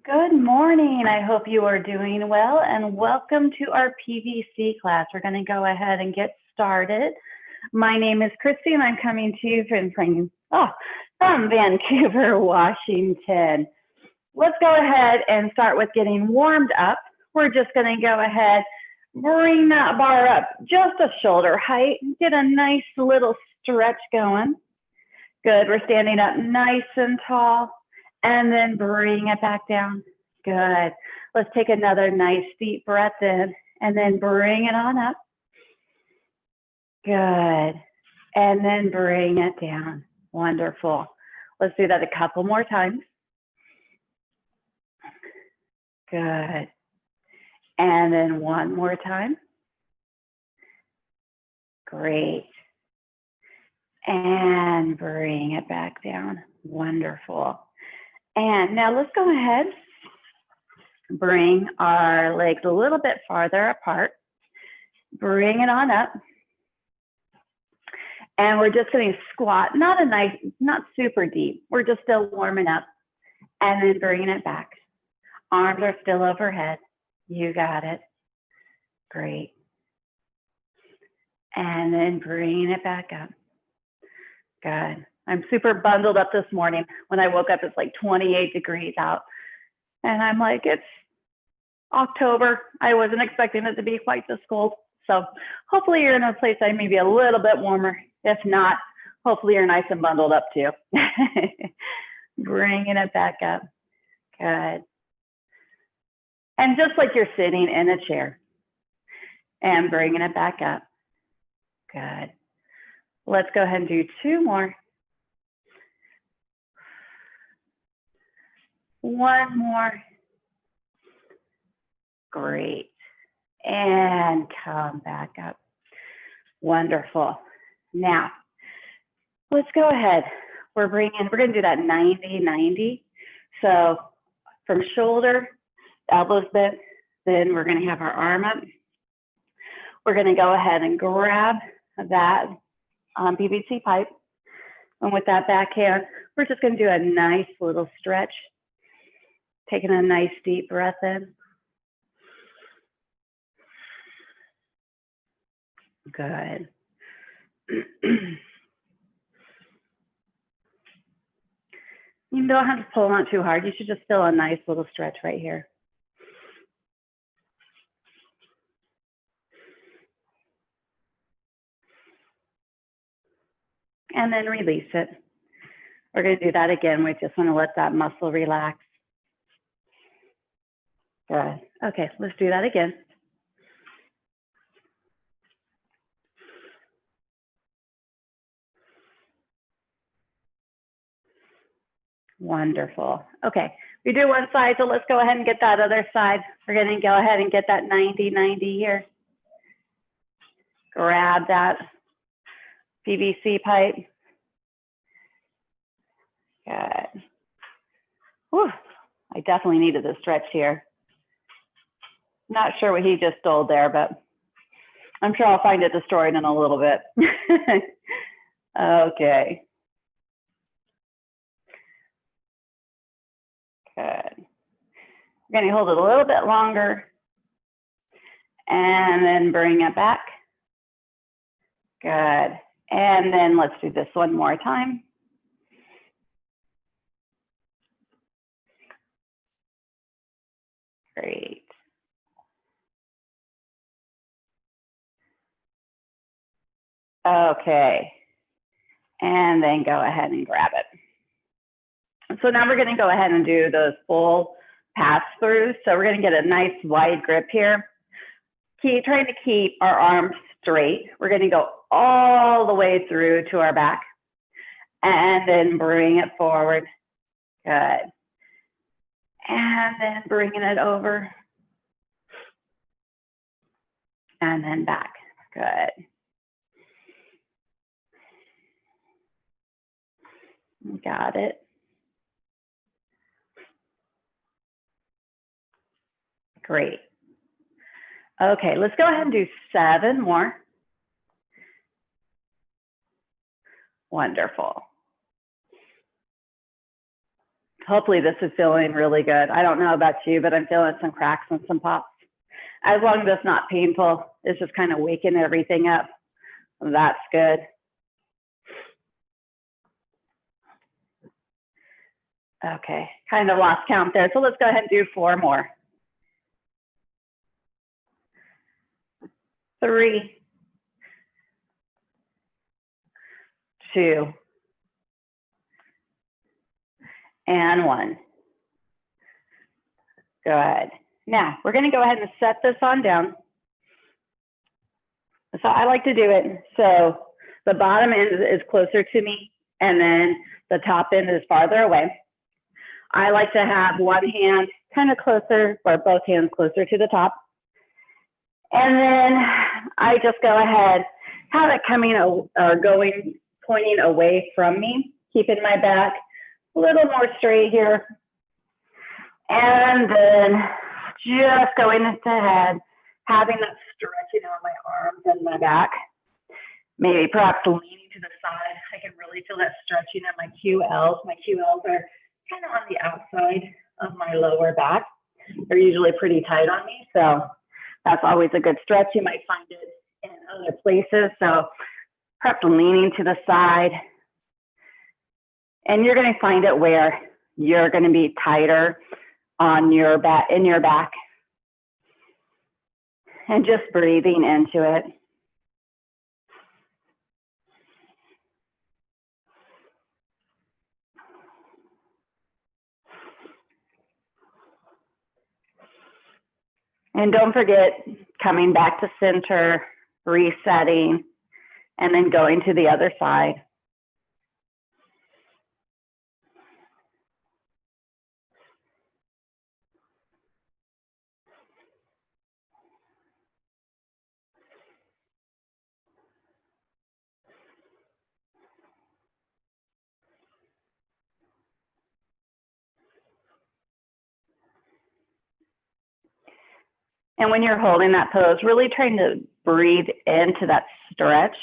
Good morning. I hope you are doing well and welcome to our PVC class. We're going to go ahead and get started. My name is Christy and I'm coming to you from Vancouver, Washington. Let's go ahead and start with getting warmed up. We're just going to go ahead, bring that bar up just a shoulder height, get a nice little stretch going. Good. We're standing up nice and tall. And then bring it back down. Good. Let's take another nice deep breath in and then bring it on up. Good. And then bring it down. Wonderful. Let's do that a couple more times. Good. And then one more time. Great. And bring it back down. Wonderful. And now let's go ahead, bring our legs a little bit farther apart, bring it on up. And we're just going to squat, not super deep. We're just still warming up and then bringing it back. Arms are still overhead. You got it. Great. And then bringing it back up. Good. I'm super bundled up this morning. When I woke up, it's like 28 degrees out. And I'm like, it's October. I wasn't expecting it to be quite this cold. So hopefully you're in a place that may be a little bit warmer. If not, hopefully you're nice and bundled up too. Bringing it back up. Good. And just like you're sitting in a chair. And bringing it back up. Good. Let's go ahead and do two more. One more. Great. And come back up. Wonderful. Now, let's go ahead. We're going to do that 90-90. So from shoulder, elbows bent, then we're going to have our arm up. We're going to go ahead and grab that PVC pipe. And with that backhand, we're just going to do a nice little stretch. Taking a nice deep breath in. Good. You don't have to pull on too hard. You should just feel a nice little stretch right here. And then release it. We're going to do that again. We just want to let that muscle relax. Good. Okay, let's do that again. Wonderful. Okay, we do one side, so let's go ahead and get that other side. We're going to go ahead and get that 90-90 here. Grab that PVC pipe. Good. Whew. I definitely needed a stretch here. Not sure what he just stole there, but I'm sure I'll find it destroyed in a little bit. Okay. Good. We're going to hold it a little bit longer and then bring it back. Good. And then let's do this one more time. Great. Okay. And then go ahead and grab it. So now we're going to go ahead and do those full pass-throughs. So we're going to get a nice wide grip here. Trying to keep our arms straight. We're going to go all the way through to our back and then bring it forward. Good. And then bringing it over and then back. Good. Got it. Great. Okay, let's go ahead and do 7 more. Wonderful. Hopefully this is feeling really good. I don't know about you, but I'm feeling some cracks and some pops. As long as it's not painful, it's just kind of waking everything up. That's good. Okay, kind of lost count there. So let's go ahead and do 4 more. 3, 2, and 1. Go ahead. Now, we're going to go ahead and set this on down. So I like to do it so the bottom end is closer to me, and then the top end is farther away. I like to have one hand kind of closer, or both hands closer to the top. And then I just go ahead, have it coming or going, pointing away from me, keeping my back a little more straight here. And then just going ahead, having that stretching on my arms and my back. Maybe perhaps leaning to the side. I can really feel that stretching on my QLs. My QLs are kind of on the outside of my lower back. They're usually pretty tight on me, so that's always a good stretch. You might find it in other places. So perhaps leaning to the side. And you're going to find it where you're going to be tighter on your back, in your back. And just breathing into it. And don't forget coming back to center, resetting, and then going to the other side. And when you're holding that pose, really trying to breathe into that stretch.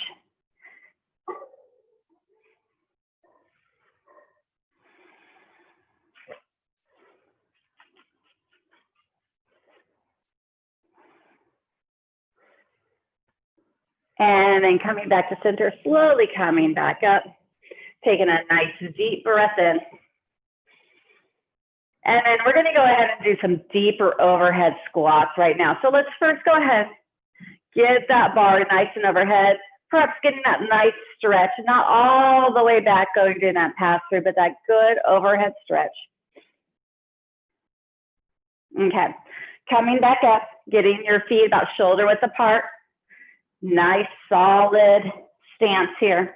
And then coming back to center, slowly coming back up, taking a nice deep breath in. And then we're gonna go ahead and do some deeper overhead squats right now. So let's first go ahead, get that bar nice and overhead, perhaps getting that nice stretch, not all the way back going to that pass through, but that good overhead stretch. Okay, coming back up, getting your feet about shoulder width apart. Nice solid stance here.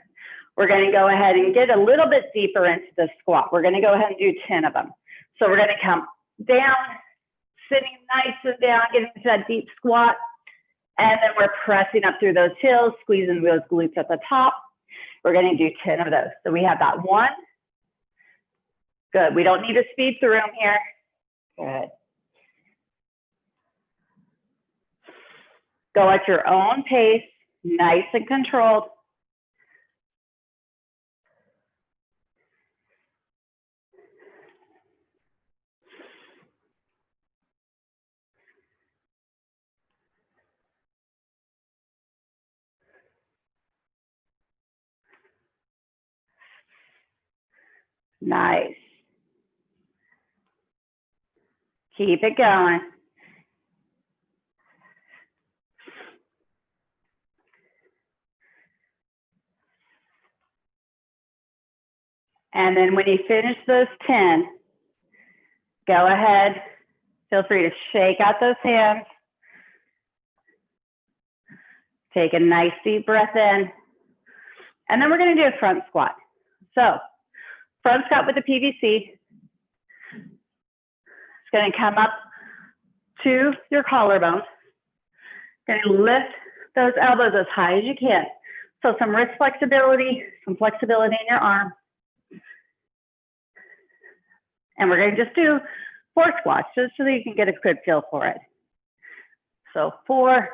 We're gonna go ahead and get a little bit deeper into the squat. We're gonna go ahead and do 10 of them. So we're gonna come down, sitting nice and down, getting into that deep squat. And then we're pressing up through those heels, squeezing those glutes at the top. We're gonna do 10 of those. So we have that 1. Good, we don't need to speed through them here. Good. Go at your own pace, nice and controlled. Nice. Keep it going. And then when you finish those 10, go ahead, feel free to shake out those hands. Take a nice deep breath in. And then we're gonna do a front squat. So front squat with the PVC. It's gonna come up to your collarbone. Gonna lift those elbows as high as you can. So some wrist flexibility, some flexibility in your arm. And we're gonna just do 4 squats just so that you can get a good feel for it. So 4,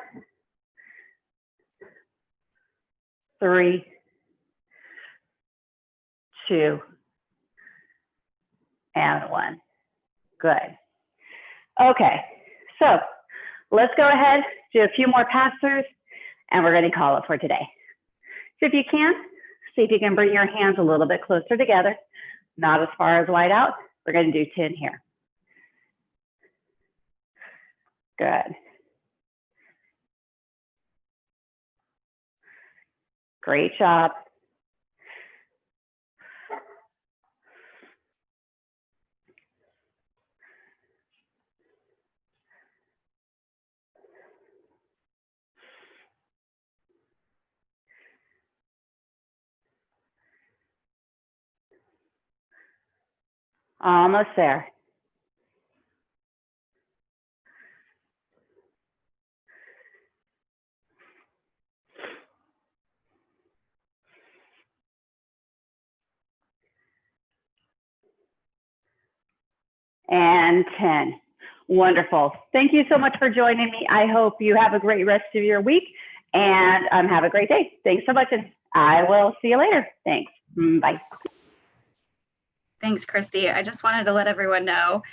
3, 2, and 1. Good. Okay, so let's go ahead, do a few more pass-throughs, and we're going to call it for today. So if you can, see if you can bring your hands a little bit closer together, not as far as wide out. We're going to do 10 here. Good. Great job. Almost there. And 10. Wonderful. Thank you so much for joining me. I hope you have a great rest of your week and have a great day. Thanks so much, and I will see you later. Thanks. Bye. Thanks, Christy. I just wanted to let everyone know